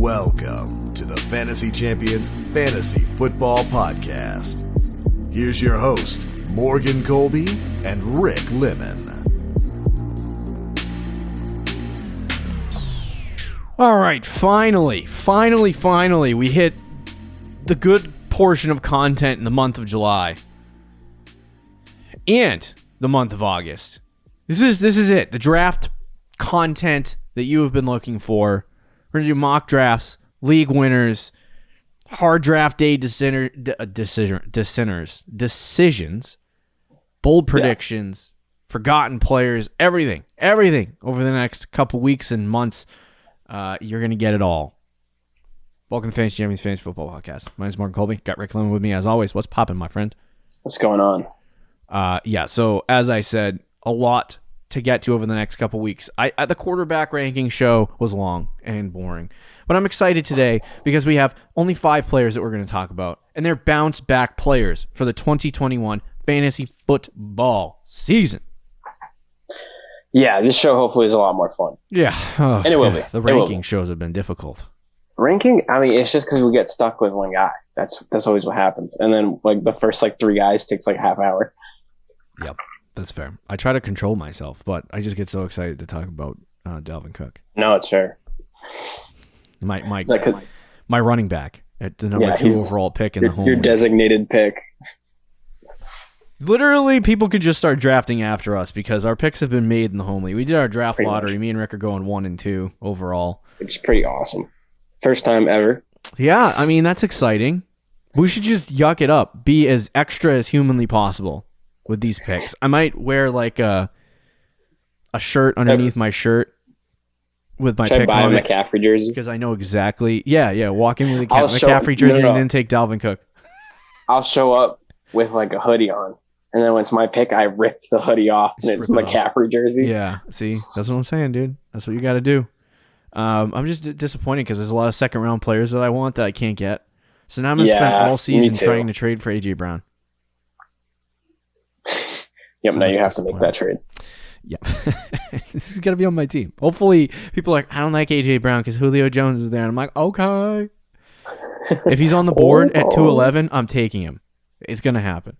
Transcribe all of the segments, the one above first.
Welcome to the Fantasy Champions Fantasy Football Podcast. Here's your host, Morgan Colby and Rick Lemon. All right, finally, we hit the good portion of content in the month of July and the month of August. This is it, the draft content that you have been looking for. We're going to do mock drafts, league winners, hard draft day decisions, bold predictions, forgotten players, everything over the next couple weeks and months. You're going to get it all. Welcome to Fantasy Champions Fantasy Football Podcast. My name is Morgan Colby. Got Rick Lemon with me as always. What's popping, my friend? What's going on? So as I said, a lot to get to over the next couple weeks. The quarterback ranking show was long and boring, but I'm excited today because we have only 5 players that we're going to talk about, and they're bounce back players for the 2021 fantasy football season. Yeah, this show hopefully is a lot more fun. Yeah. And it will be. The ranking shows have been difficult. Ranking? I mean, it's just because we get stuck with one guy. That's always what happens. And then the first 3 guys takes a half hour. Yep, that's fair. I try to control myself, but I just get so excited to talk about Dalvin Cook. No, it's fair. My running back at the number 2 overall pick in the home your league. Designated pick. Literally, people could just start drafting after us because our picks have been made in the home league. We did our draft lottery. Me and Rick are going 1 and 2 overall. Which is pretty awesome. First time ever. Yeah, I mean, that's exciting. We should just yuck it up. Be as extra as humanly possible with these picks. I might wear a shirt underneath my shirt with my pick on it. McCaffrey jersey? Because I know exactly. Yeah. Walk in with a McCaffrey jersey and then take Dalvin Cook. I'll show up with a hoodie on. And then when it's my pick, I rip the hoodie off, and it's McCaffrey jersey. Yeah, see, that's what I'm saying, dude. That's what you got to do. I'm just disappointed because there's a lot of second-round players that I want that I can't get. So now I'm going to spend all season trying to trade for A.J. Brown. Yep, so now you have to make that trade. Yep. This is going to be on my team. Hopefully, people are like, I don't like A.J. Brown because Julio Jones is there. And I'm like, okay. If he's on the board at 211, I'm taking him. It's going to happen.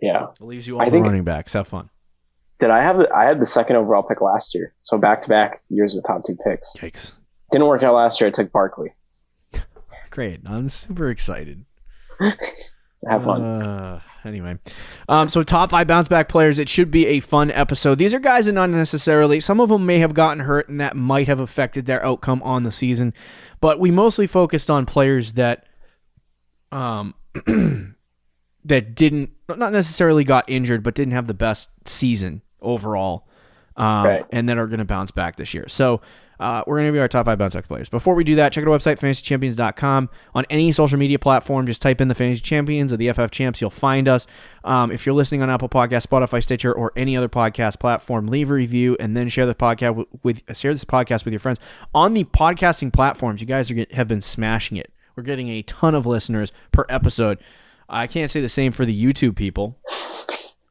Yeah. It leaves you all the running backs. Have fun. I had the second overall pick last year. So back-to-back years with top 2 picks. Yikes. Didn't work out last year. I took Barkley. Great. I'm super excited. Have fun. Anyway. So top 5 bounce back players. It should be a fun episode. These are guys that not necessarily, some of them may have gotten hurt and that might have affected their outcome on the season. But we mostly focused on players that that not necessarily got injured, but didn't have the best season overall, and that are going to bounce back this year. So we're going to be our top 5 bounce back players. Before we do that, check out our website, fantasychampions.com. On any social media platform, just type in the Fantasy Champions or the FF Champs. You'll find us. If you're listening on Apple Podcasts, Spotify, Stitcher, or any other podcast platform, leave a review and then share the podcast share this podcast with your friends. On the podcasting platforms, you guys have been smashing it. We're getting a ton of listeners per episode. I can't say the same for the YouTube people,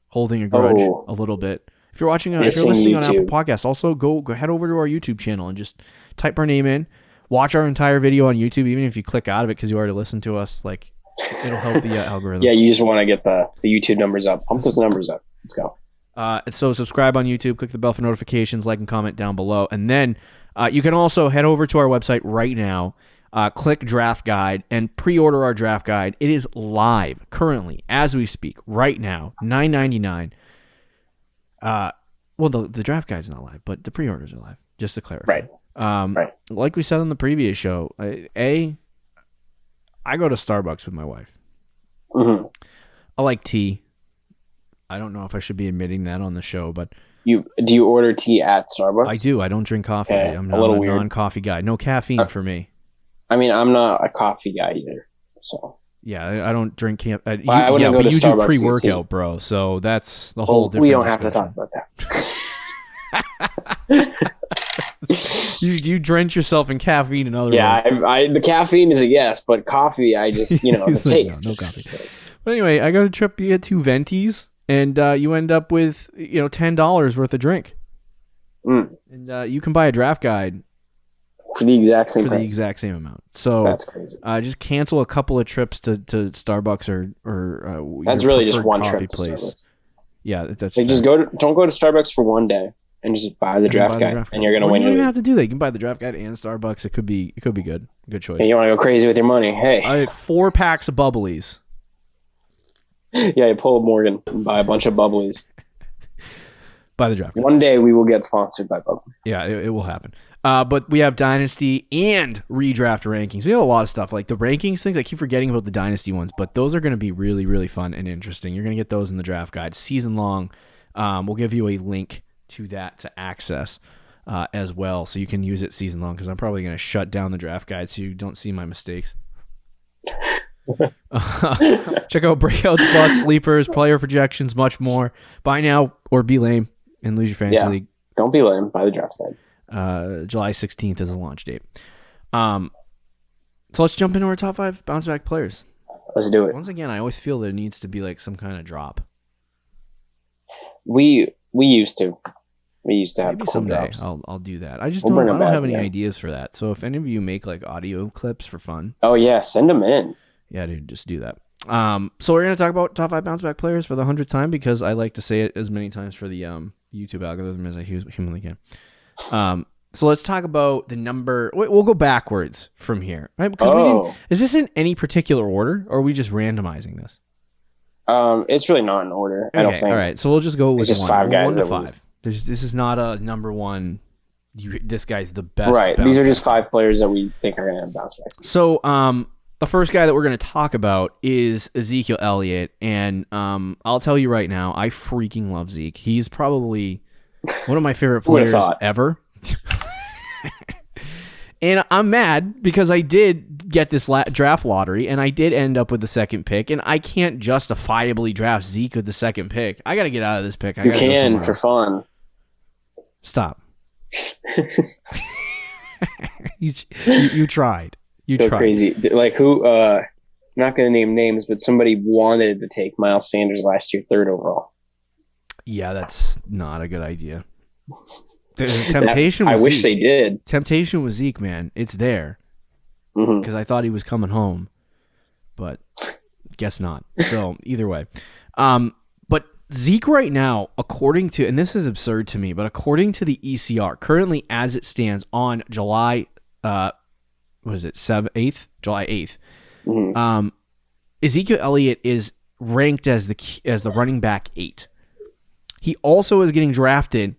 holding a grudge a little bit. If you're listening on Apple Podcasts, also go head over to our YouTube channel and just type our name in. Watch our entire video on YouTube, even if you click out of it because you already listened to us. It'll help the algorithm. Yeah, you just want to get the YouTube numbers up. Pump those numbers up. Let's go. And so subscribe on YouTube, click the bell for notifications, like and comment down below. And then you can also head over to our website right now. Click draft guide and pre-order our draft guide. It is live currently as we speak right now, $9.99. Well, the draft guide's not live, but the pre-orders are live. Just to clarify, right. Like we said on the previous show, I go to Starbucks with my wife. Mm-hmm. I like tea. I don't know if I should be admitting that on the show, but do you order tea at Starbucks? I do. I don't drink coffee. Okay. I'm not a non-coffee guy. No caffeine for me. I mean, I'm not a coffee guy either, so. Yeah, I don't drink camp. I wouldn't go to you Starbucks do pre-workout, bro. So that's the whole different. We don't have discussion. to talk about that. you drench yourself in caffeine in other ways. Yeah, the caffeine is a yes, but coffee, I just the taste. No coffee. But anyway, I got a trip. You get 2 ventis, and you end up with $10 worth of drink. And you can buy a draft guide For the exact same for price. the exact same amount. So that's crazy. Just cancel a couple of trips to Starbucks or that's your really just one coffee trip to place. Starbucks. Yeah, that's like just don't go to Starbucks for one day and just buy the draft guide, and you're gonna win. You don't even have to do that. You can buy the draft guide and Starbucks. It could be good. Good choice. And you want to go crazy with your money? Hey, 4 packs of bubblies. Yeah, you pull a Morgan and buy a bunch of bubblies. Buy the draft guide. One day we will get sponsored by Bubbly. Yeah, it will happen. But we have Dynasty and redraft rankings. We have a lot of stuff. Like the rankings things, I keep forgetting about the Dynasty ones, but those are going to be really, really fun and interesting. You're going to get those in the draft guide. Season long. We'll give you a link to that to access as well, so you can use it season long, because I'm probably going to shut down the draft guide so you don't see my mistakes. Check out Breakouts Plus, Sleepers, Player Projections, much more. Buy now or be lame and lose your fantasy league. Don't be lame. Buy the draft guide. July 16th is the launch date. So let's jump into our top 5 bounce back players. Let's do it. Once again, I always feel there needs to be like some kind of drop. We used to. We used to have maybe cool someday drops. I'll do that. I just We'll don't have any yeah. ideas for that. So if any of you make like audio clips for fun, oh yeah, send them in. Yeah, dude, just do that. So we're gonna talk about top 5 bounce back players for the 100th time, because I like to say it as many times for the YouTube algorithm as I humanly can. So let's talk about the number. We'll go backwards from here, right? Because is this in any particular order, or are we just randomizing this? It's really not in order. I don't think. All right, so we'll just go with just 5 guys. 1 to 5. This is not a number one. This guy's the best. Right. These are just 5 players that we think are gonna have bounce back. So the first guy that we're going to talk about is Ezekiel Elliott, and I'll tell you right now, I freaking love Zeke. He's probably one of my favorite players ever. And I'm mad because I did get this draft lottery, and I did end up with the 2nd pick, and I can't justifiably draft Zeke with the 2nd pick. I got to get out of this pick. You can for fun. Stop. You tried. You go tried. Crazy. Like who? I'm not going to name names, but somebody wanted to take Miles Sanders last year, 3rd overall. Yeah, that's not a good idea. There's a temptation. I wish they did. Temptation with Zeke, man. It's there. Because I thought he was coming home, but guess not. So either way, but Zeke right now, according to, and this is absurd to me, but according to the ECR, currently as it stands on July, what is it, 8th? July 8th. Ezekiel Elliott is ranked as the running back 8. He also is getting drafted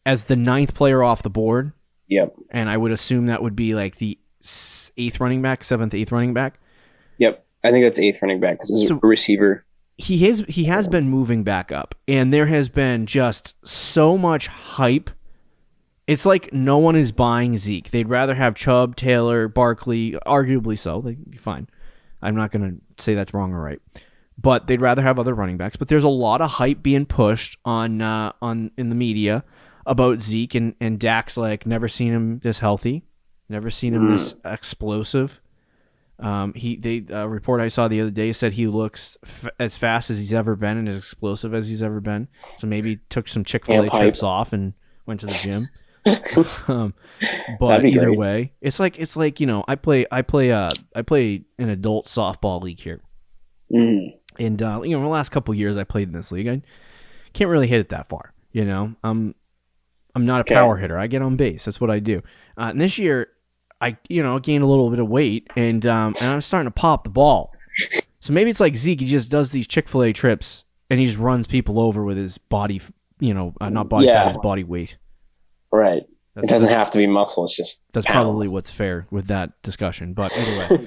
as the 9th player off the board. Yep. And I would assume that would be like the 8th running back, 7th, 8th running back. Yep. I think that's 8th running back because he's a receiver. He has been moving back up, and there has been just so much hype. It's like no one is buying Zeke. They'd rather have Chubb, Taylor, Barkley, arguably so. They'd be fine. I'm not going to say that's wrong or right. But they'd rather have other running backs. But there's a lot of hype being pushed on in the media about Zeke, and Dak's like, never seen him this healthy, never seen him this explosive. A report I saw the other day said he looks as fast as he's ever been and as explosive as he's ever been. So maybe took some Chick-fil-A trips off and went to the gym. But either way, it's like I play an adult softball league here, and the last couple years I played in this league, I can't really hit it that far. I'm not a power hitter. I get on base. That's what I do. And this year, I gained a little bit of weight, and I'm starting to pop the ball. So maybe it's like Zeke. He just does these Chick-fil-A trips, and he just runs people over with his body. Not body fat, his body weight. Right. It doesn't have to be muscle. It's just that's pounds. Probably what's fair with that discussion. But anyway,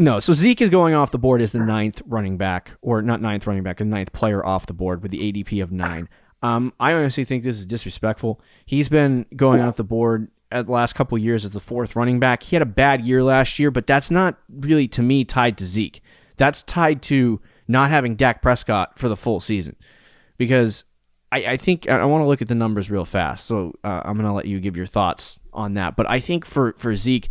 no. So Zeke is going off the board as the 9th running back, or not 9th running back, the 9th player off the board with the ADP of 9. I honestly think this is disrespectful. He's been going off the board at the last couple of years as the 4th running back. He had a bad year last year, but that's not really, to me, tied to Zeke. That's tied to not having Dak Prescott for the full season. Because I think I want to look at the numbers real fast, so I'm going to let you give your thoughts on that. But I think for Zeke,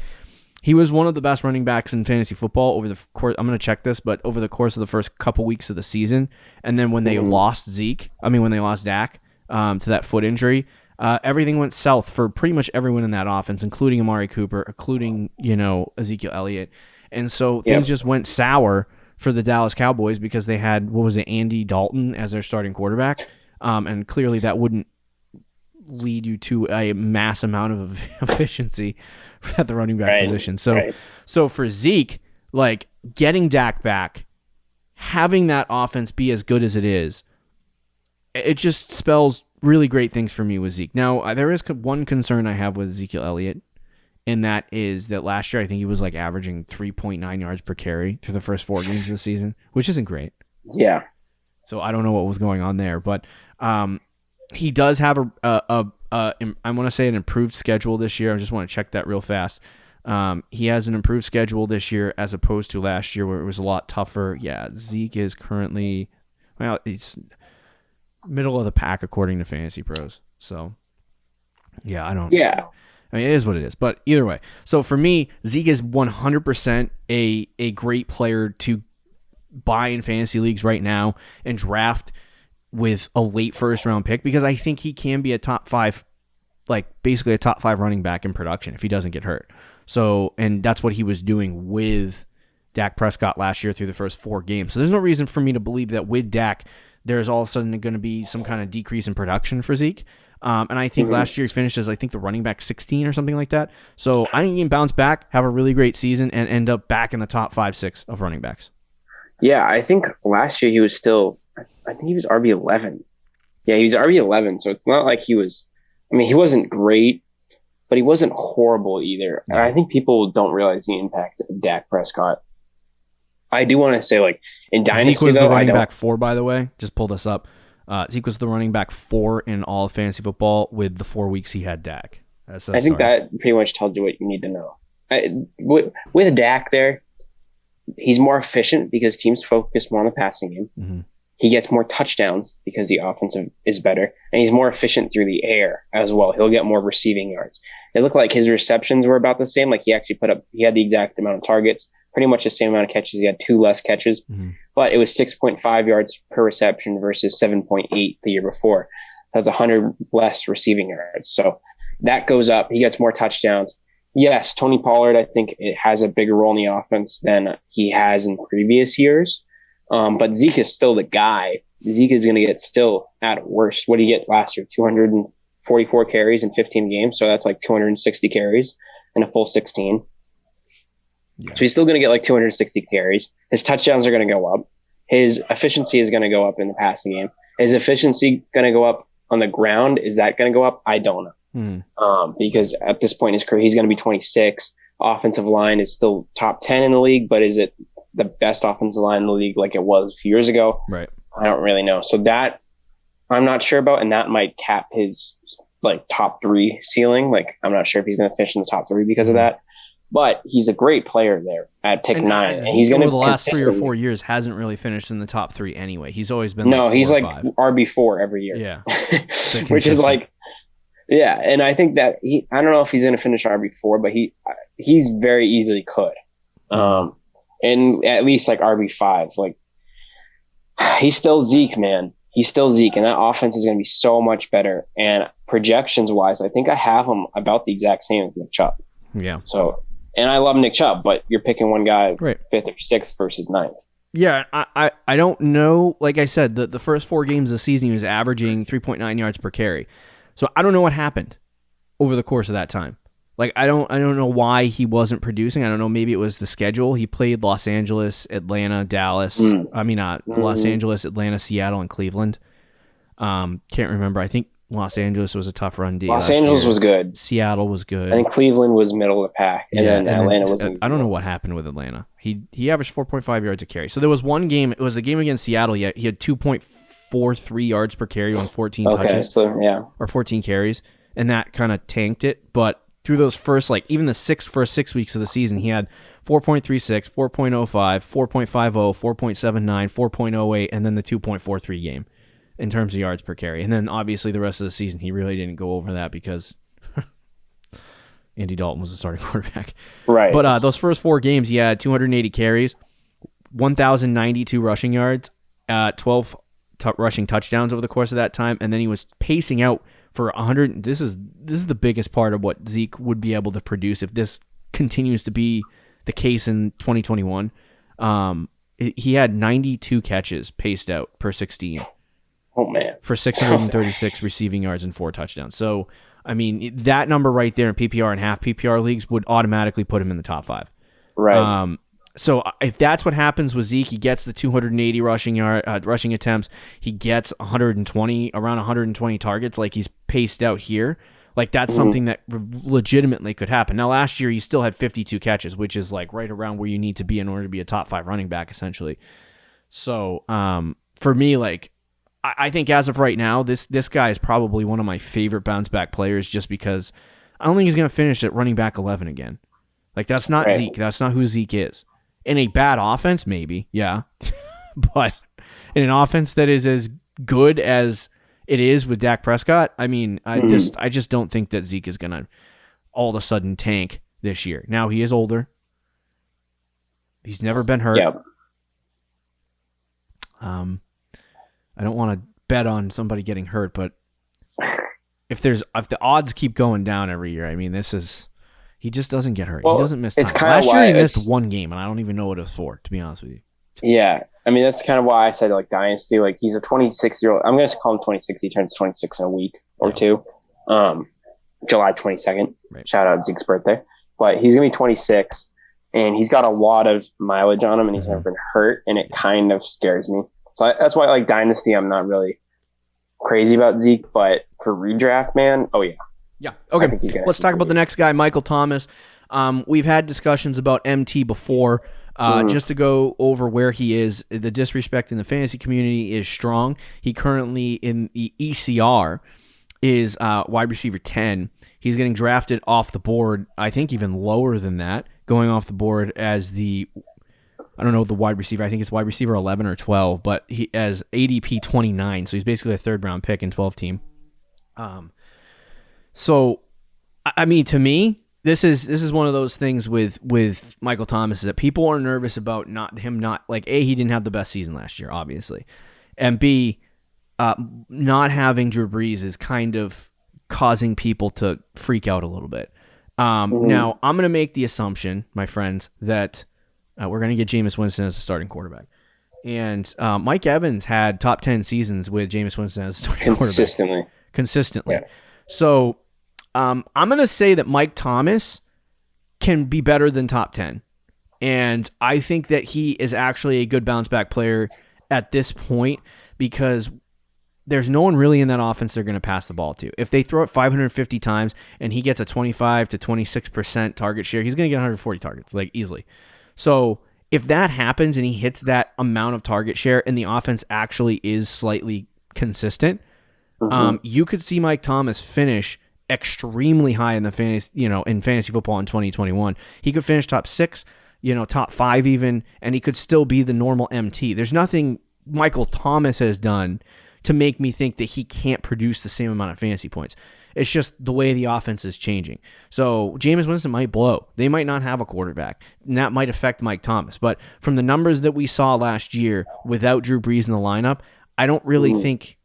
he was one of the best running backs in fantasy football over the course. I'm going to check this, but over the course of the first couple weeks of the season, and then when they lost Dak to that foot injury, everything went south for pretty much everyone in that offense, including Amari Cooper, including, Ezekiel Elliott. And so things just went sour for the Dallas Cowboys because they had, Andy Dalton as their starting quarterback. And clearly that wouldn't lead you to a mass amount of efficiency at the running back position. So for Zeke, like getting Dak back, having that offense be as good as it is, it just spells really great things for me with Zeke. Now, there is one concern I have with Ezekiel Elliott, and that is that last year I think he was like averaging 3.9 yards per carry through the first 4 games of the season, which isn't great. Yeah. So I don't know what was going on there, but he does have I want to say an improved schedule this year. I just want to check that real fast. He has an improved schedule this year as opposed to last year where it was a lot tougher. Yeah, Zeke is currently, he's middle of the pack according to Fantasy Pros. So, yeah, it is what it is. But either way, so for me, Zeke is 100% a great player to buy in fantasy leagues right now and draft with a late first round pick because I think he can be a top 5, like basically a top 5 running back in production if he doesn't get hurt. So, and that's what he was doing with Dak Prescott last year through the first 4 games. So there's no reason for me to believe that with Dak, there's all of a sudden going to be some kind of decrease in production for Zeke. And I think last year he finished as, I think, the running back 16 or something like that. So I think he can bounce back, have a really great season, and end up back in the top 5-6 of running backs. Yeah, I think last year he was still, I think he was RB11. Yeah, he was RB11. So it's not like he wasn't great, but he wasn't horrible either. And I think people don't realize the impact of Dak Prescott. I do want to say, like, in Dynasty, Zeke was the running back 4, by the way. Just pull this up. Zeke was the running back 4 in all of fantasy football with the 4 weeks he had Dak. I think that pretty much tells you what you need to know. With Dak there, he's more efficient because teams focus more on the passing game. Mm-hmm. He gets more touchdowns because the offensive is better, and he's more efficient through the air as well. He'll get more receiving yards. It looked like his receptions were about the same. Like he had the exact amount of targets, pretty much the same amount of catches. He had 2 less catches, but it was 6.5 yards per reception versus 7.8 the year before. That's 100 less receiving yards. So that goes up. He gets more touchdowns. Yes, Tony Pollard, I think it has a bigger role in the offense than he has in previous years. But Zeke is still the guy. Zeke is going to get still at worst. What did he get last year? 244 carries in 15 games. So that's like 260 carries in a full 16. Yeah. So he's still going to get like 260 carries. His touchdowns are going to go up. His efficiency is going to go up in the passing game. Is efficiency going to go up on the ground? Is that going to go up? I don't know. Because at this point in his career, he's going to be 26. Offensive line is still top 10 in the league, but is it the best offensive line in the league like it was a few years ago? Right. I don't really know. So that I'm not sure about, and that might cap his like top 3 ceiling. Like I'm not sure if he's going to finish in the top 3 because of that. But he's a great player there at pick 9. And he's going to the last 3 or 4 years hasn't really finished in the top 3 anyway. He's always been he's like 5. RB4 every year. Yeah. Which is like, yeah. And I think that I don't know if he's going to finish RB4, but he's very easily could. And at least like RB5, like he's still Zeke, man. He's still Zeke, and that offense is going to be so much better. And projections wise, I think I have him about the exact same as Nick Chubb. Yeah. So, and I love Nick Chubb, but you're picking one guy right. 5th or 6th versus 9th. Yeah, I don't know. Like I said, the first 4 games of the season, he was averaging 3.9 yards per carry. So I don't know what happened over the course of that time. Like I don't know why he wasn't producing. I don't know. Maybe it was the schedule. He played Los Angeles, Atlanta, Dallas. Los Angeles, Atlanta, Seattle, and Cleveland. Can't remember. I think Los Angeles was a tough run D. Los Angeles was good. Seattle was good. And Cleveland was middle of the pack. And then Atlanta wasn't. I don't know what happened with Atlanta. He averaged 4.5 yards a carry. So there was one game. It was a game against Seattle. He had 2.43 yards per carry on 14 touches. So yeah, or 14 carries, and that kind of tanked it. But through those first, like even the first 6 weeks of the season, he had 4.36, 4.05, 4.50, 4.79, 4.08, and then the 2.43 game in terms of yards per carry. And then obviously the rest of the season, he really didn't go over that because Andy Dalton was the starting quarterback. Right. But those first 4 games, he had 280 carries, 1,092 rushing yards, 12 rushing touchdowns over the course of that time, and then he was pacing out for 100. This is the biggest part of what Zeke would be able to produce if this continues to be the case in 2021. He had 92 catches paced out per 16. Oh man, for 636 receiving yards and 4 touchdowns. So, I mean, that number right there in PPR and half PPR leagues would automatically put him in the top 5. Right. So if that's what happens with Zeke, he gets the 280 rushing attempts, he gets around 120 targets, like he's paced out here. Like that's something that legitimately could happen. Now, last year he still had 52 catches, which is like right around where you need to be in order to be a top 5 running back, essentially. So for me, like I think as of right now, this guy is probably one of my favorite bounce back players, just because I don't think he's going to finish at running back 11 again. Like that's not Zeke. That's not who Zeke is. In a bad offense, maybe, yeah. But in an offense that is as good as it is with Dak Prescott, I mean, I just don't think that Zeke is going to all of a sudden tank this year. Now, he is older. He's never been hurt. Yep. I don't want to bet on somebody getting hurt, but if the odds keep going down every year, I mean, he just doesn't get hurt. He doesn't miss time. Last year he missed one game, and I don't even know what it was for, to be honest with you. Yeah. I mean, that's kind of why I said, like, Dynasty. Like, he's a 26-year-old. I'm going to call him 26. He turns 26 in a week or two. July 22nd. Right. Shout out Zeke's birthday. But he's going to be 26, and he's got a lot of mileage on him, and he's never been hurt, and it kind of scares me. So that's why, like, Dynasty, I'm not really crazy about Zeke, but for redraft, man, oh, yeah. Yeah. Okay. Let's talk about the next guy, Michael Thomas. We've had discussions about MT before. Just to go over where he is, the disrespect in the fantasy community is strong. He currently in the ECR is wide receiver 10. He's getting drafted off the board, I think even lower than that, going off the board as the wide receiver. I think it's wide receiver 11 or 12, but he as ADP 29. So he's basically a 3rd round pick in 12 team. So, I mean, to me, this is one of those things with Michael Thomas is that people are nervous about he didn't have the best season last year, obviously, and B, not having Drew Brees is kind of causing people to freak out a little bit. Now, I'm going to make the assumption, my friends, that we're going to get Jameis Winston as a starting quarterback. And Mike Evans had top 10 seasons with Jameis Winston as a starting quarterback. Consistently. Yeah. So I'm going to say that Mike Thomas can be better than top 10. And I think that he is actually a good bounce back player at this point because there's no one really in that offense they're going to pass the ball to. If they throw it 550 times and he gets a 25 to 26% target share, he's going to get 140 targets, like easily. So if that happens and he hits that amount of target share and the offense actually is slightly consistent, you could see Mike Thomas finish extremely high in the fantasy football in 2021. He could finish top 6, top 5 even, and he could still be the normal MT. There's nothing Michael Thomas has done to make me think that he can't produce the same amount of fantasy points. It's just the way the offense is changing. So Jameis Winston might blow. They might not have a quarterback, and that might affect Mike Thomas. But from the numbers that we saw last year without Drew Brees in the lineup, I don't really think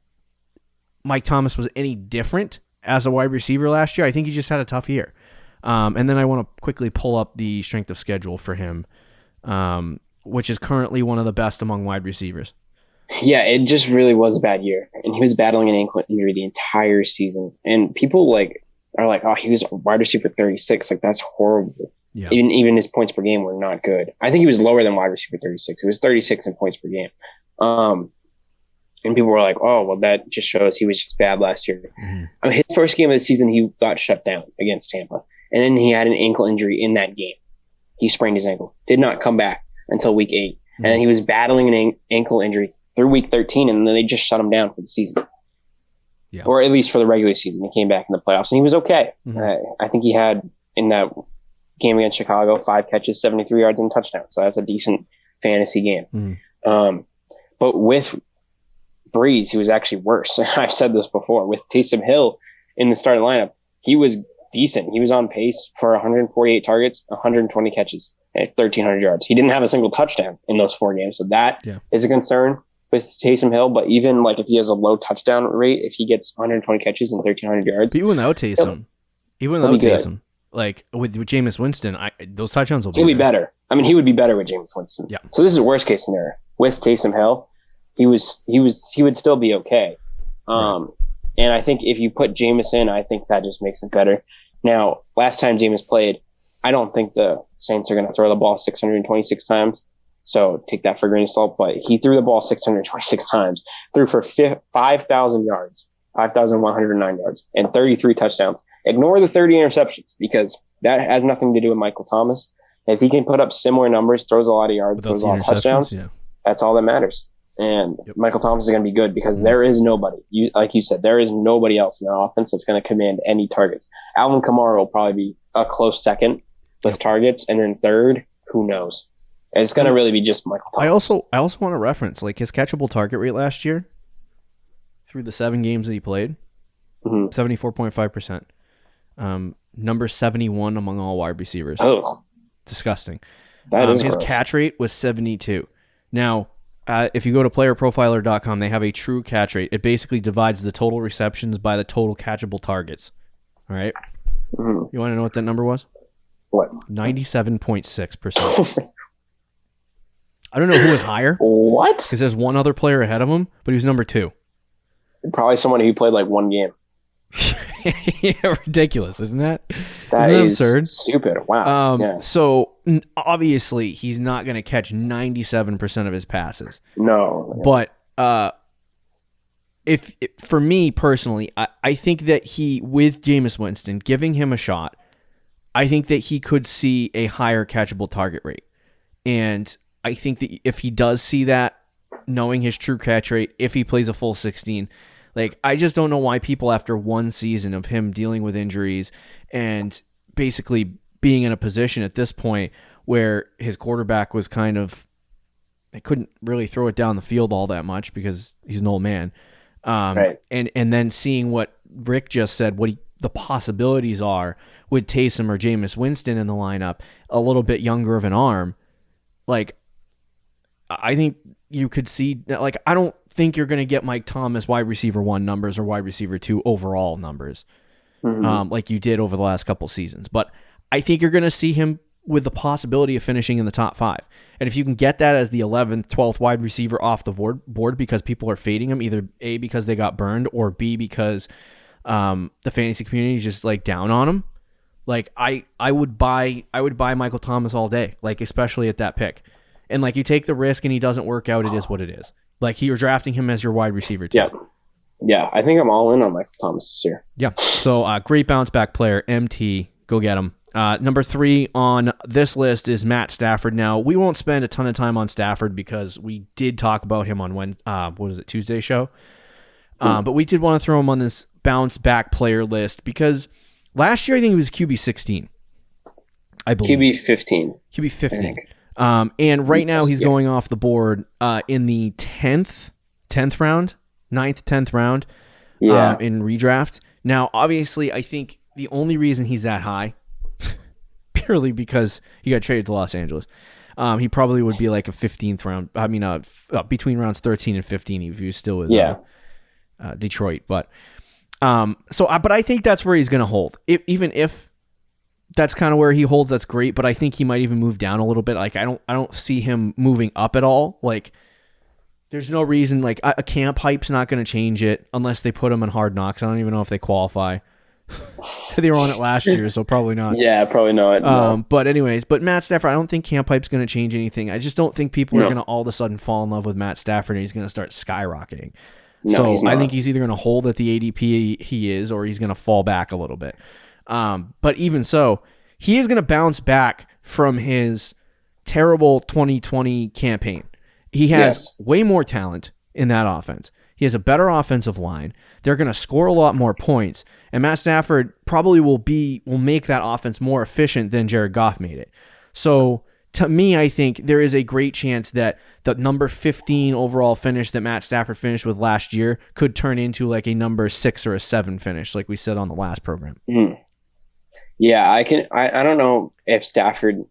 Mike Thomas was any different as a wide receiver last year. I think he just had a tough year. And then I want to quickly pull up the strength of schedule for him, which is currently one of the best among wide receivers. Yeah, it just really was a bad year. And he was battling an ankle injury the entire season. And people are like, oh, he was wide receiver 36. Like, that's horrible. Yeah. Even his points per game were not good. I think he was lower than wide receiver 36. He was 36 in points per game. And people were like, oh, well, that just shows he was just bad last year. I mean, his first game of the season, he got shut down against Tampa. And then he had an ankle injury in that game. He sprained his ankle. Did not come back until week 8. And then he was battling an ankle injury through week 13, and then they just shut him down for the season. Yeah. Or at least for the regular season. He came back in the playoffs, and he was okay. I think he had, in that game against Chicago, 5 catches, 73 yards, and a touchdown. So that's a decent fantasy game. But with Breeze, he was actually worse. I've said this before. With Taysom Hill in the starting lineup, he was decent. He was on pace for 148 targets, 120 catches, at 1,300 yards. He didn't have a single touchdown in those 4 games, so that is a concern. with Taysom Hill, but even like if he has a low touchdown rate, if he gets 120 catches and 1,300 yards, even without Taysom, like with Jameis Winston, those touchdowns will be. He'll be better. I mean, he would be better with Jameis Winston. Yeah. So this is worst case scenario. With Taysom Hill, he would still be okay. Right. And I think if you put Jameis in, I think that just makes it better. Now, last time Jameis played, I don't think the Saints are going to throw the ball 626 times. So take that for a grain of salt. But he threw the ball 626 times, threw for 5,000 yards, 5,109 yards, and 33 touchdowns. Ignore the 30 interceptions because that has nothing to do with Michael Thomas. If he can put up similar numbers, throws a lot of yards, throws a lot of touchdowns, that's all that matters. And Michael Thomas is going to be good because there is nobody. Like you said, there is nobody else in the offense that's going to command any targets. Alvin Kamara will probably be a close second with targets, and then third, who knows? And it's going to really be just Michael Thomas. I also want to reference like his catchable target rate last year through the 7 games that he played, 74.5%. Number 71 among all wide receivers. Oh, disgusting. That is his gross. catch rate was 72. Now, if you go to playerprofiler.com, they have a true catch rate. It basically divides the total receptions by the total catchable targets. All right. You want to know what that number was? What? 97.6%. I don't know who was higher. What? Because there's one other player ahead of him, but he was number 2. Probably someone who played like one game. Yeah, ridiculous, isn't that? That is absurd? Stupid. Wow. So obviously he's not going to catch 97% of his passes. No. But if for me personally, I think that with Jameis Winston, giving him a shot, I think that he could see a higher catchable target rate. And I think that if he does see that, knowing his true catch rate, if he plays a full 16, like, I just don't know why people after one season of him dealing with injuries and basically being in a position at this point where his quarterback was kind of, they couldn't really throw it down the field all that much because he's an old man. Right. And then seeing what Rick just said, the possibilities are with Taysom or Jameis Winston in the lineup, a little bit younger of an arm, like, I think you could see, like, I don't think you're going to get Mike Thomas wide receiver 1 numbers or wide receiver 2 overall numbers like you did over the last couple seasons. But I think you're going to see him with the possibility of finishing in the top 5. And if you can get that as the 11th, 12th wide receiver off the board because people are fading him, either A, because they got burned, or B, because the fantasy community is just like down on him, like I would buy Michael Thomas all day, like especially at that pick. And like you take the risk and he doesn't work out, it is what it is. Like you're drafting him as your wide receiver too. Yeah. I think I'm all in on Michael Thomas this year. Yeah. So great bounce back player, MT. Go get him. Number 3 on this list is Matt Stafford. Now we won't spend a ton of time on Stafford because we did talk about him on Tuesday show. But we did want to throw him on this bounce back player list because last year I think he was QB 16. I believe QB 15. QB 15. And right now he's going off the board in the 10th round, 9th, 10th round in redraft. Now, obviously, I think the only reason he's that high, purely because he got traded to Los Angeles, he probably would be like a 15th round. I mean, between rounds 13 and 15 if he was still with Detroit. But but I think that's where he's going to hold. Even if that's kind of where he holds, that's great, but I think he might even move down a little bit. Like I don't see him moving up at all. Like there's no reason, like a camp hype's not going to change it unless they put him in Hard Knocks. I don't even know if they qualify. They were on it last year, so probably not. Yeah, probably not. No. But anyways, Matt Stafford, I don't think camp hype's going to change anything. I just don't think people are going to all of a sudden fall in love with Matt Stafford and he's going to start skyrocketing. No, so I think he's either going to hold at the ADP he is, or he's going to fall back a little bit. But even so, he is going to bounce back from his terrible 2020 campaign. He has way more talent in that offense. He has a better offensive line. They're going to score a lot more points, and Matt Stafford probably will make that offense more efficient than Jared Goff made it. So to me, I think there is a great chance that the number 15 overall finish that Matt Stafford finished with last year could turn into like a number 6 or a 7 finish, like we said on the last program. Yeah, I don't know if Stafford,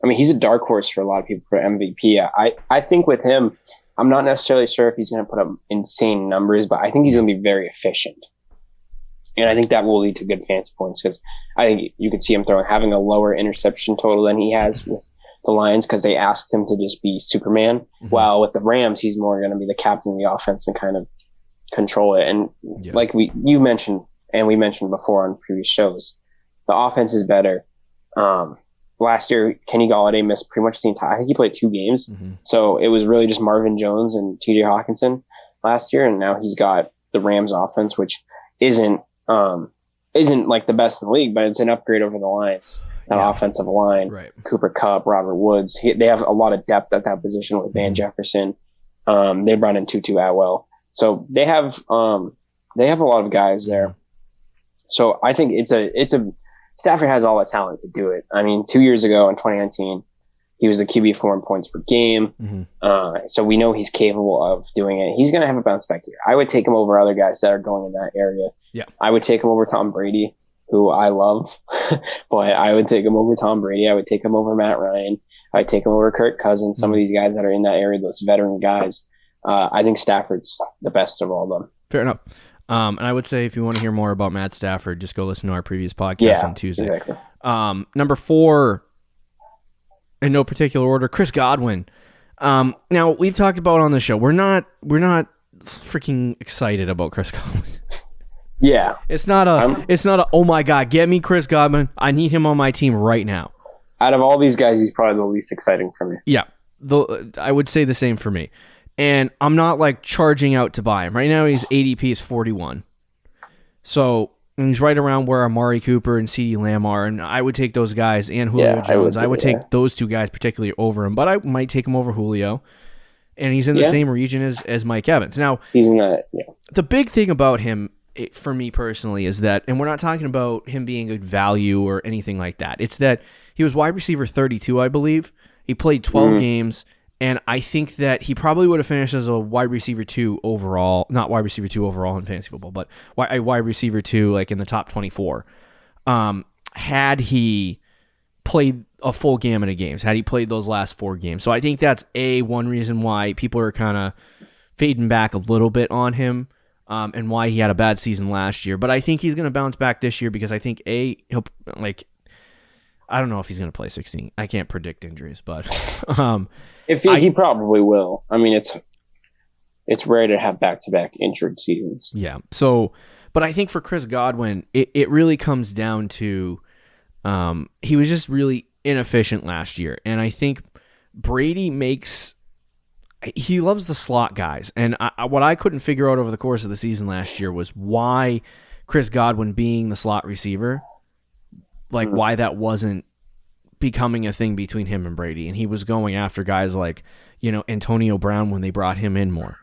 I mean, he's a dark horse for a lot of people for MVP. I think with him, I'm not necessarily sure if he's going to put up insane numbers, but I think he's going to be very efficient. And I think that will lead to good fantasy points because I think you could see him having a lower interception total than he has with the Lions because they asked him to just be Superman. While with the Rams, he's more going to be the captain of the offense and kind of control it. And like you mentioned, and we mentioned before on previous shows, the offense is better. Last year, Kenny Golladay missed pretty much the entire. I think he played 2 games, so it was really just Marvin Jones and T.J. Hawkinson last year, and now he's got the Rams offense, which isn't like the best in the league, but it's an upgrade over the Lions. That offensive line, Cooper Kupp, Robert Woods, they have a lot of depth at that position with Van Jefferson. They brought in Tutu Atwell, so they have a lot of guys there. So I think it's a Stafford has all the talent to do it. I mean, 2 years ago in 2019, he was the QB4 in points per game. So we know he's capable of doing it. He's going to have a bounce back year. I would take him over other guys that are going in that area. Yeah, I would take him over Tom Brady, who I love, but I would take him over Tom Brady. I would take him over Matt Ryan. I'd take him over Kirk Cousins. Some of these guys that are in that area, those veteran guys. I think Stafford's the best of all of them. Fair enough. And I would say if you want to hear more about Matt Stafford, just go listen to our previous podcast on Tuesday. Exactly. Number 4, in no particular order, Chris Godwin. Now we've talked about on the show. We're not freaking excited about Chris Godwin. Yeah, it's not a oh my god, get me Chris Godwin. I need him on my team right now. Out of all these guys, he's probably the least exciting for me. Yeah, I would say the same for me. And I'm not like charging out to buy him. Right now, his ADP is 41. So he's right around where Amari Cooper and CeeDee Lamb are. And I would take those guys and Julio Jones. I would take those 2 guys particularly over him. But I might take him over Julio. And he's in the same region as Mike Evans. Now, he's in that, the big thing about him, for me personally, is that, and we're not talking about him being good value or anything like that. It's that he was wide receiver 32, I believe. He played 12 games. And I think that he probably would have finished as a wide receiver 2 overall, not wide receiver 2 overall in fantasy football, but a wide receiver 2 like in the top 24. Had he played a full gamut of games, had he played those last 4 games. So I think that's one reason why people are kind of fading back a little bit on him and why he had a bad season last year. But I think he's going to bounce back this year because I think he'll like, I don't know if he's going to play 16. I can't predict injuries, but if he probably will. I mean, it's rare to have back-to-back injured seasons. Yeah. So, but I think for Chris Godwin, it really comes down to he was just really inefficient last year, and I think Brady he loves the slot guys, and what I couldn't figure out over the course of the season last year was why Chris Godwin being the slot receiver. Like why that wasn't becoming a thing between him and Brady, and he was going after guys like Antonio Brown when they brought him in more.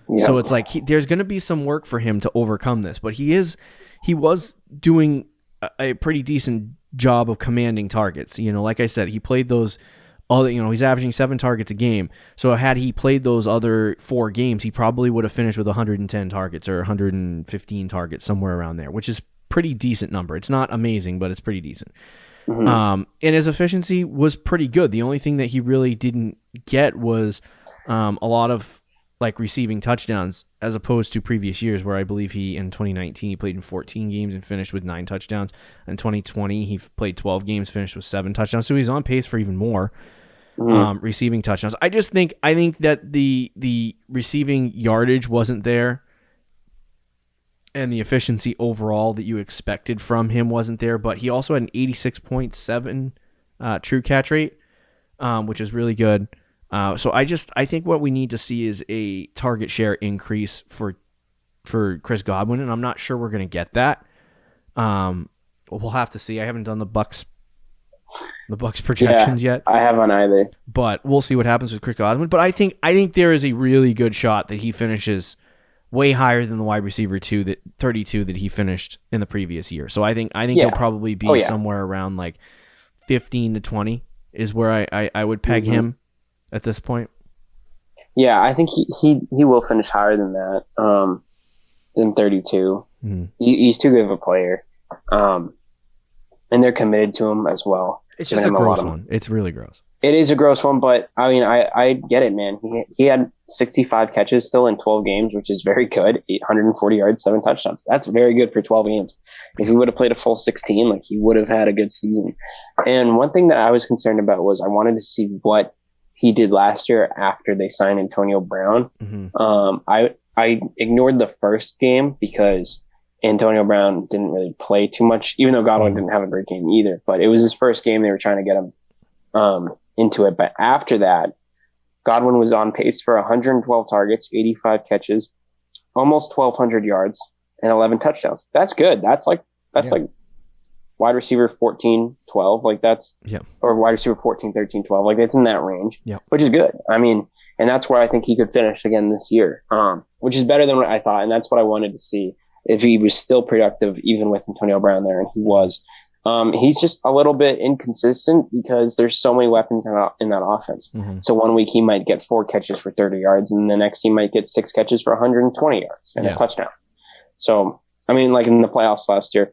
Yep. So it's like there's going to be some work for him to overcome this, but he was doing a pretty decent job of commanding targets. Like I said, he played those other. He's averaging 7 targets a game. So had he played those other 4 games, he probably would have finished with 110 targets or 115 targets somewhere around there, which is pretty decent number. It's not amazing, but it's pretty decent. And his efficiency was pretty good. The only thing that he really didn't get was a lot of like receiving touchdowns as opposed to previous years where I believe in 2019 he played in 14 games and finished with 9 touchdowns. In 2020 he played 12 games, finished with 7 touchdowns. So he's on pace for even more receiving touchdowns. I think that the receiving yardage wasn't there. And the efficiency overall that you expected from him wasn't there, but he also had an 86.7 true catch rate, which is really good. So I think what we need to see is a target share increase for Chris Godwin, and I'm not sure we're going to get that. We'll have to see. I haven't done the Bucs projections yet. I haven't either. But we'll see what happens with Chris Godwin. But I think there is a really good shot that he finishes way higher than the wide receiver 32 that he finished in the previous year. So I think he'll probably be somewhere around like 15 to 20 is where I would peg him at this point. Yeah, I think he will finish higher than that, than 32. He's too good of a player, and they're committed to him as well. It's just a gross one. It's really gross. It is a gross one, but I mean, I get it, man. He had 65 catches still in 12 games, which is very good. 840 yards, 7 touchdowns. That's very good for 12 games. If he would have played a full 16, like, he would have had a good season. And one thing that I was concerned about was I wanted to see what he did last year after they signed Antonio Brown. I ignored the first game because Antonio Brown didn't really play too much, even though Godwin didn't have a great game either. But it was his first game. They were trying to get him into it. But after that, Godwin was on pace for 112 targets, 85 catches, almost 1,200 yards, and 11 touchdowns. That's good. That's like wide receiver 14, 12. Like that's, or wide receiver 14, 13, 12. Like it's in that range, which is good. I mean, and that's where I think he could finish again this year, which is better than what I thought. And that's what I wanted to see if he was still productive, even with Antonio Brown there. And he was. He's just a little bit inconsistent because there's so many weapons in that offense. So one week he might get 4 catches for 30 yards, and the next he might get 6 catches for 120 yards and a touchdown. So, I mean, like in the playoffs last year,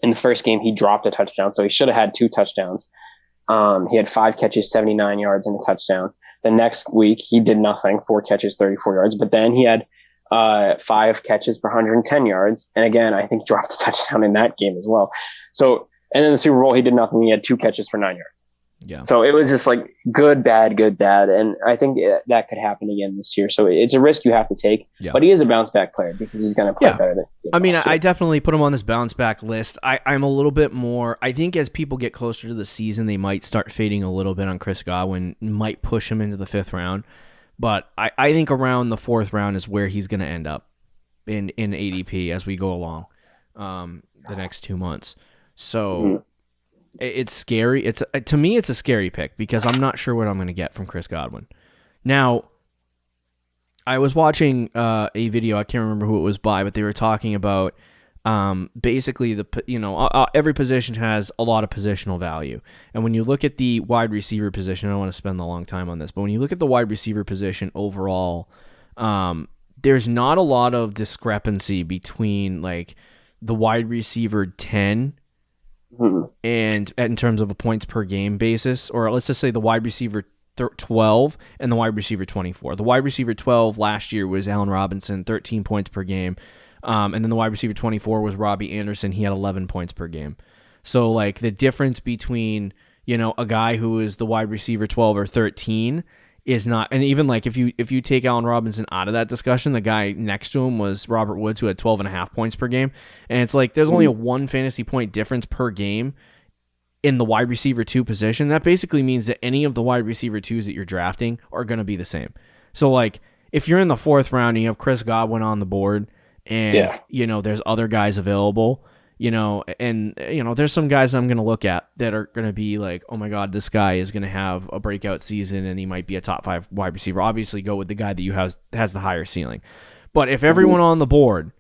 in the first game, he dropped a touchdown. So he should have had 2 touchdowns. He had 5 catches, 79 yards and a touchdown. The next week he did nothing, 4 catches, 34 yards. But then he had 5 catches for 110 yards. And again, I think dropped a touchdown in that game as well. So, and then the Super Bowl, he did nothing. He had 2 catches for 9 yards. Yeah. So it was just like good, bad, good, bad. And I think that could happen again this year. So it's a risk you have to take, but he is a bounce back player because he's going to play better than. I mean, I definitely put him on this bounce back list. I'm a little bit more, I think as people get closer to the season, they might start fading a little bit on Chris Godwin, might push him into the 5th round. But I think around the 4th round is where he's going to end up in ADP as we go along the next 2 months. So it's scary. To me, it's a scary pick because I'm not sure what I'm going to get from Chris Godwin. Now, I was watching a video. I can't remember who it was by, but they were talking about basically every position has a lot of positional value. And when you look at the wide receiver position, I don't want to spend a long time on this, but when you look at the wide receiver position overall, there's not a lot of discrepancy between like the wide receiver 10 and in terms of a points per game basis, or let's just say the wide receiver 12 and the wide receiver 24. The wide receiver 12 last year was Allen Robinson, 13 points per game. And then the wide receiver 24 was Robbie Anderson. He had 11 points per game. So like the difference between, a guy who is the wide receiver 12 or 13 is not, and even like if you take Allen Robinson out of that discussion, the guy next to him was Robert Woods, who had 12.5 points per game. And it's like there's only a 1 fantasy point difference per game in the wide receiver 2 position. That basically means that any of the wide receiver 2s that you're drafting are going to be the same. So like if you're in the 4th round and you have Chris Godwin on the board and there's other guys available, there's some guys I'm going to look at that are going to be like, oh my God, this guy is going to have a breakout season and he might be a top 5 wide receiver. Obviously go with the guy that you has the higher ceiling. But if everyone on the board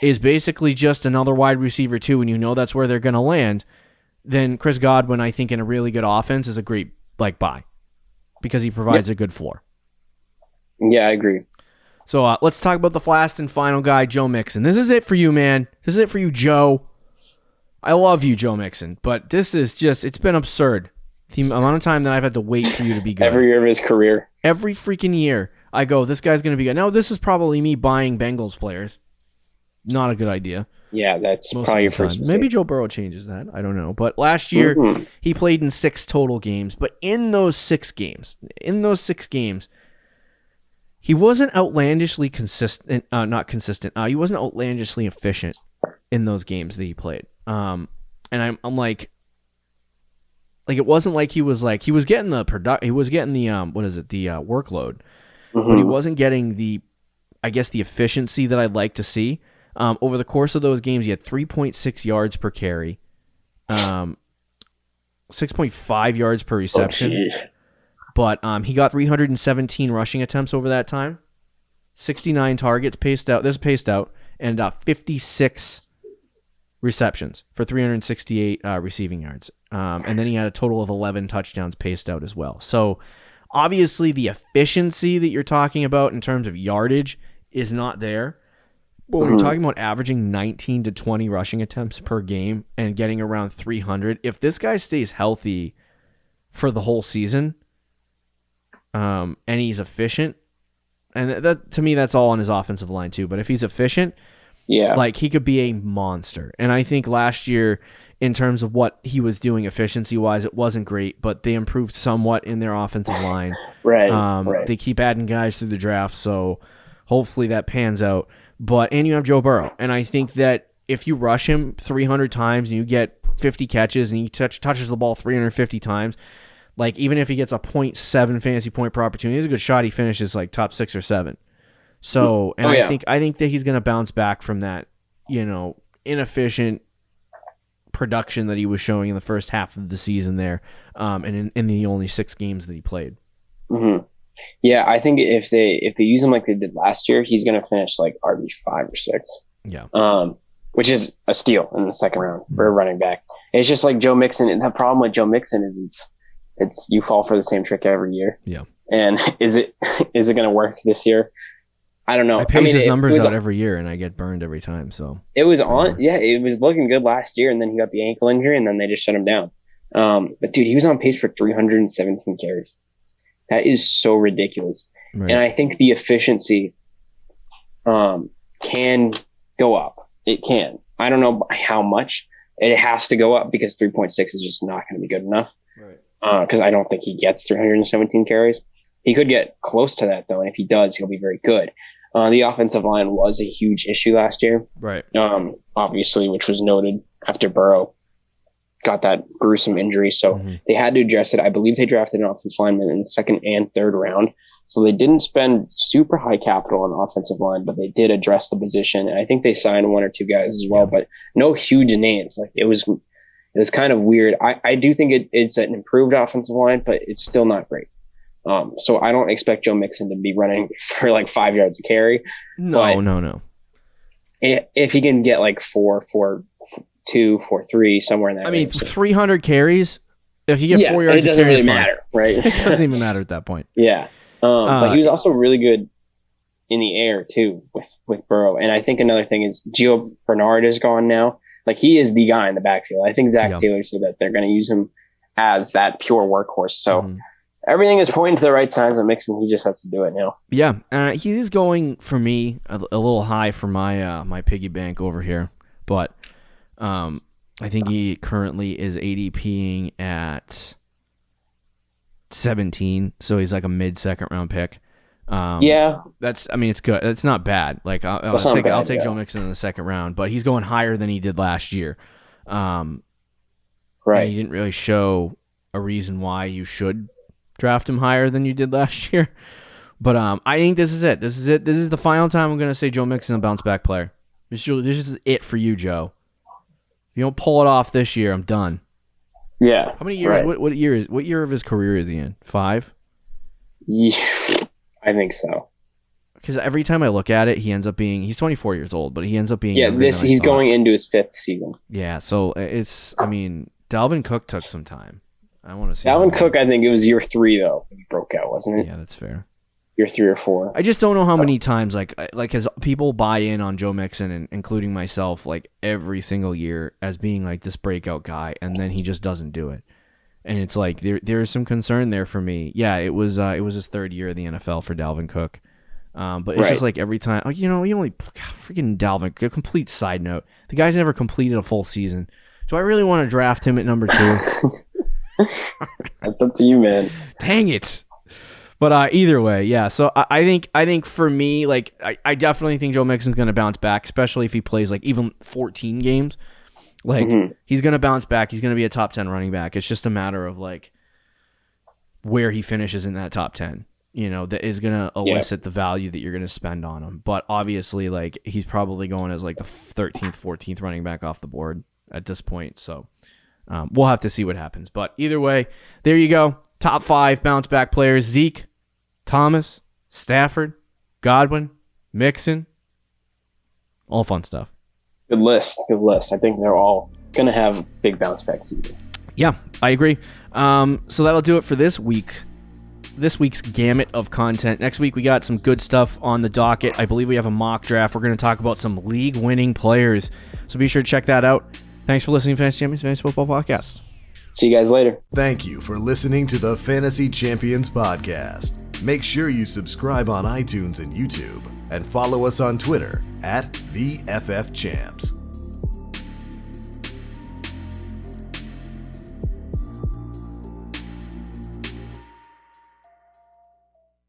is basically just another wide receiver 2 and that's where they're going to land, then Chris Godwin, I think in a really good offense is a great buy because he provides a good floor. Yeah, I agree. So let's talk about the last and final guy, Joe Mixon. This is it for you, man. This is it for you, Joe. I love you, Joe Mixon, but this is it's been absurd. The amount of time that I've had to wait for you to be good. Every year of his career. Every freaking year, I go, this guy's going to be good. Now, this is probably me buying Bengals players. Not a good idea. Yeah, that's probably your first mistake. Maybe Joe Burrow changes that. I don't know. But last year, he played in 6 total games. But in those 6 games, he wasn't outlandishly consistent. Not consistent. He wasn't outlandishly efficient in those games that he played. And I'm like, it wasn't like he was getting the workload, but he wasn't getting the efficiency that I'd like to see. Over the course of those games, he had 3.6 yards per carry, 6.5 yards per reception. But he got 317 rushing attempts over that time, 69 targets paced out. This is paced out, and 56 receptions for 368 receiving yards. And then he had a total of 11 touchdowns paced out as well. So obviously the efficiency that you're talking about in terms of yardage is not there. But when you're talking about averaging 19 to 20 rushing attempts per game and getting around 300, if this guy stays healthy for the whole season, and he's efficient, and that to me, that's all on his offensive line too. But if he's efficient, like he could be a monster. And I think last year, in terms of what he was doing efficiency-wise, it wasn't great, but they improved somewhat in their offensive line. Right. They keep adding guys through the draft, so hopefully that pans out. And you have Joe Burrow, and I think that if you rush him 300 times and you get 50 catches and he touches the ball 350 times, like even if he gets a 0.7 fantasy point per opportunity, it's a good shot he finishes like top 6 or 7. So, and I think that he's going to bounce back from that, inefficient production that he was showing in the first half of the season there, and in the only 6 games that he played. Mm-hmm. Yeah, I think if they use him like they did last year, he's going to finish like RB5 or 6. Yeah. Which is a steal in the second round for a running back. It's just like Joe Mixon, and the problem with Joe Mixon is it's you fall for the same trick every year. Yeah. And is it going to work this year? I don't know. I pace his numbers out every year, and I get burned every time. So it was it was looking good last year, and then he got the ankle injury, and then they just shut him down. But dude, he was on pace for 317 carries. That is so ridiculous. Right. And I think the efficiency can go up. It can. I don't know how much. It has to go up because 3.6 is just not going to be good enough. Right. Because I don't think he gets 317 carries. He could get close to that, though, and if he does, he'll be very good. The offensive line was a huge issue last year. Right. Obviously, which was noted after Burrow got that gruesome injury. So they had to address it. I believe they drafted an offensive lineman in the 2nd and 3rd round. So they didn't spend super high capital on offensive line, but they did address the position. And I think they signed 1 or 2 guys as well, but no huge names. Like it was kind of weird. I do think it's an improved offensive line, but it's still not great. So I don't expect Joe Mixon to be running for like 5 yards a carry. No. If he can get like 4.2, 4.3, somewhere in that. I mean, 300 carries. If you get 4 yards, it doesn't really matter, right? It doesn't even matter at that point. Yeah, but he was also really good in the air too with Burrow. And I think another thing is Gio Bernard is gone now. Like he is the guy in the backfield. I think Zach Taylor said that they're going to use him as that pure workhorse. So everything is pointing to the right signs of Mixon. He just has to do it now. Yeah, he's going for me a little high for my my piggy bank over here, but I think he currently is ADPing at 17, so he's like a mid-second round pick. It's good. It's not bad. Like I'll take Joe Mixon in the 2nd round, but he's going higher than he did last year. Right. And he didn't really show a reason why you should draft him higher than you did last year. But I think this is it. This is the final time I'm going to say Joe Mixon a bounce back player. This is it for you, Joe. If you don't pull it off this year, I'm done. Yeah. How many years? Right. What year of his career is he in? 5? Yeah, I think so. Because every time I look at it, he's 24 years old, but he ends up being he's going into his 5th season. Yeah, so Dalvin Cook took some time. I want to see Dalvin Cook. I think it was year 3 though when he broke out, wasn't it? Yeah, that's fair. Year 3 or 4. I just don't know how many times like as people buy in on Joe Mixon, and including myself, like every single year as being like this breakout guy, and then he just doesn't do it. And it's like there is some concern there for me. Yeah, it was his 3rd year of the NFL for Dalvin Cook. But it's just like every time, like, he only freaking Dalvin. A complete side note: the guy's never completed a full season. Do I really want to draft him at number 2? That's up to you, man. Dang it! But either way, yeah. So I think for me, like I definitely think Joe Mixon's going to bounce back, especially if he plays like even 14 games. Like he's going to bounce back. He's going to be a top 10 running back. It's just a matter of like where he finishes in that top 10. That is going to elicit the value that you're going to spend on him. But obviously, like he's probably going as like the 13th, 14th running back off the board at this point. So we'll have to see what happens. But either way, there you go. Top 5 bounce back players: Zeke, Thomas, Stafford, Godwin, Mixon. All fun stuff. Good list. I think they're all going to have big bounce back seasons. Yeah, I agree. So that'll do it for this week's gamut of content. Next week, we got some good stuff on the docket. I believe we have a mock draft. We're going to talk about some league-winning players. So be sure to check that out. Thanks for listening to Fantasy Champions Fantasy Football Podcast. See you guys later. Thank you for listening to the Fantasy Champions Podcast. Make sure you subscribe on iTunes and YouTube and follow us on Twitter @TheFFChamps.